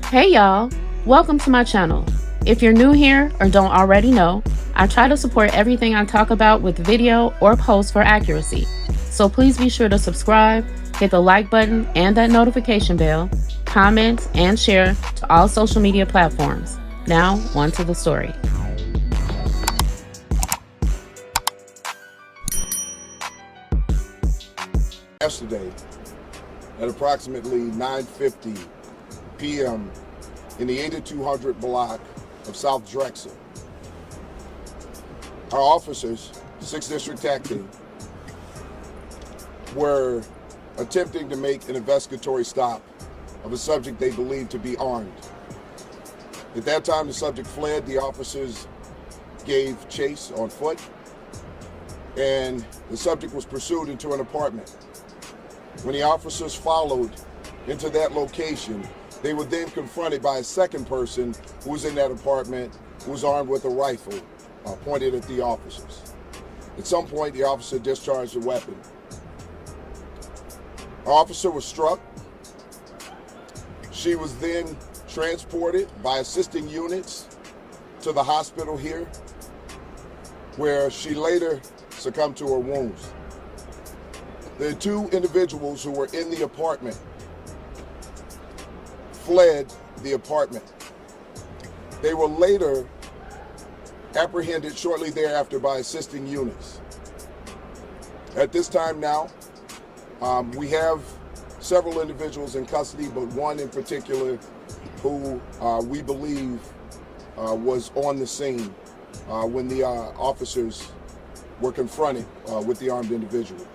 Hey y'all, welcome to my channel. If you're new here or don't already know, I try to support everything I talk about with video or post for accuracy. So please be sure to subscribe, hit the like button and that notification bell, comment, and share to all social media platforms. Now, on to the story. Yesterday, at approximately 9:50 p.m. in the 8200 block of South Drexel, our officers, 6th District TAC Team, were attempting to make an investigatory stop of a subject they believed to be armed. At that time, the subject fled. The officers gave chase on foot, and the subject was pursued into an apartment. When the officers followed into that location, they were then confronted by a second person who was in that apartment, who was armed with a rifle pointed at the officers. At some point, the officer discharged a weapon. Our officer was struck. She was then transported by assisting units to the hospital here, where she later succumbed to her wounds. The two individuals who were in the apartment fled the apartment. They were later apprehended shortly thereafter by assisting units. At this time now, we have several individuals in custody, but one in particular who we believe was on the scene when the officers were confronted with the armed individual.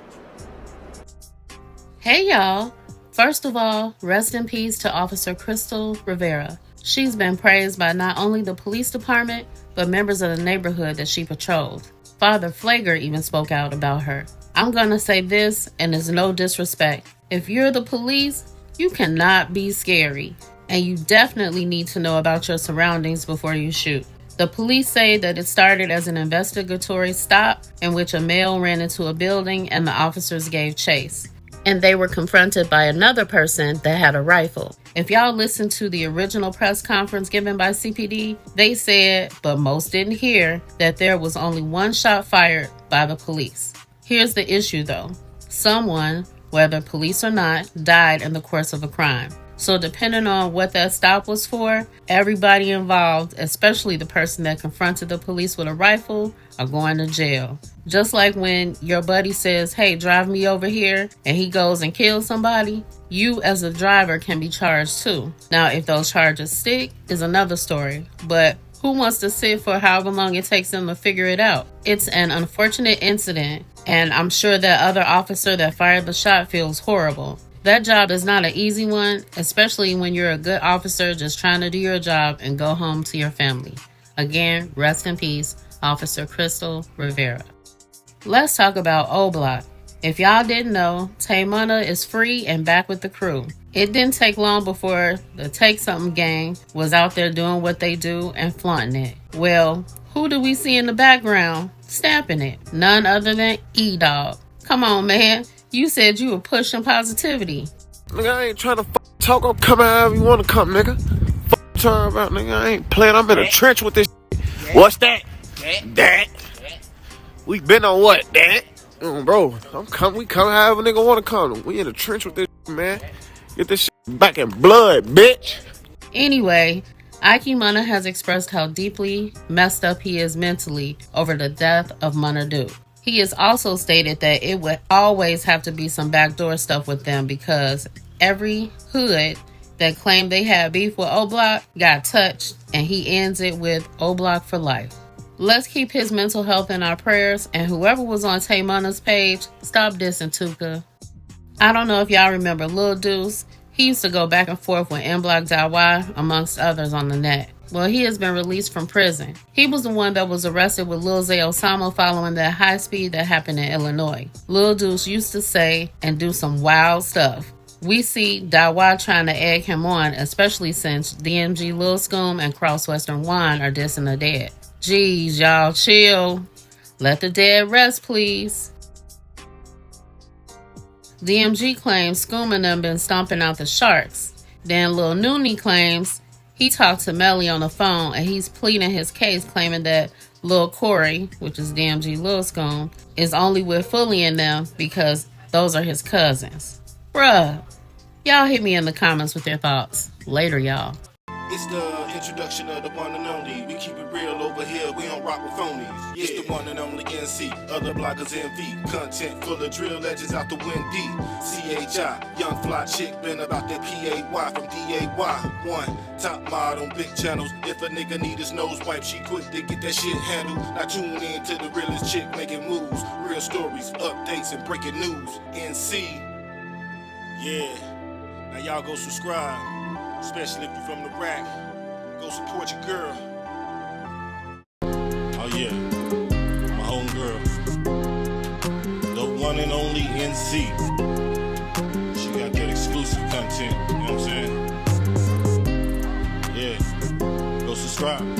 Hey y'all! First of all, rest in peace to Officer Crystal Rivera. She's been praised by not only the police department, but members of the neighborhood that she patrolled. Father Flager even spoke out about her. I'm gonna say this, and it's no disrespect. If you're the police, you cannot be scary, and you definitely need to know about your surroundings before you shoot. The police say that it started as an investigatory stop in which a male ran into a building and the officers gave chase. And they were confronted by another person that had a rifle. If y'all listen to the original press conference given by CPD, they said, but most didn't hear, that there was only one shot fired by the police. Here's the issue though. Someone, whether police or not, died in the course of a crime. So depending on what that stop was for, everybody involved, especially the person that confronted the police with a rifle, are going to jail. Just like when your buddy says, hey, drive me over here, and he goes and kills somebody, you as a driver can be charged too. Now, if those charges stick is another story, but who wants to sit for however long it takes them to figure it out? It's an unfortunate incident, and I'm sure that other officer that fired the shot feels horrible. That job is not an easy one, especially when you're a good officer just trying to do your job and go home to your family. Again, rest in peace, Officer Crystal Rivera. Let's talk about EDogg. If y'all didn't know, Taymana is free and back with the crew. It didn't take long before the Take Something gang was out there doing what they do and flaunting it. Well, who do we see in the background stamping it? None other than EDogg. Come on, man. You said you were pushing positivity. Nigga, I ain't trying to talk. I'm coming however you want to come, nigga. Talking about, nigga, I ain't playing. I'm in a trench with this. What's that? That. We been on what? That. Bro, we come however nigga want to come. We in a trench with this, man. Get this shit back in blood, bitch. Anyway, Ike Munna has expressed how deeply messed up he is mentally over the death of Munna Duke. He has also stated that it would always have to be some backdoor stuff with them because every hood that claimed they had beef with EDogg got touched, and he ends it with EDogg for life. Let's keep his mental health in our prayers, and whoever was on Taymana's page, stop dissing Tuka. I don't know if y'all remember Lil Deuce. He used to go back and forth with MBlock, amongst others on the net. Well, he has been released from prison. He was the one that was arrested with Lil Zay Osama following that high speed that happened in Illinois. Lil Deuce used to say and do some wild stuff. We see Dawa trying to egg him on, especially since DMG Lil Scoom and Crosswestern Juan are dissing the dead. Jeez, y'all, chill. Let the dead rest, please. DMG claims Scoom and them been stomping out the sharks. Then Lil Noonie claims He talked to Melly on the phone, and he's pleading his case, claiming that Lil Corey, which is DMG Lil Scone, is only with Fully and them because those are his cousins. Bruh, y'all hit me in the comments with your thoughts. Later, y'all. It's the introduction of the one and only. We keep it real over here, we don't rock with phonies. Yeah. It's the one and only NC, other bloggers MV. Content full of drill legends out the wind deep. CHI, young fly chick, been about that PAY from DAY. One, top mod on big channels. If a nigga need his nose wipe, she quick to get that shit handled. Now tune in to the realest chick making moves. Real stories, updates, and breaking news. NC, yeah. Now y'all go subscribe. Especially if you're from the rack, go support your girl. Oh yeah, my home girl, the one and only NC. She got that exclusive content, you know what I'm saying? Yeah, go subscribe.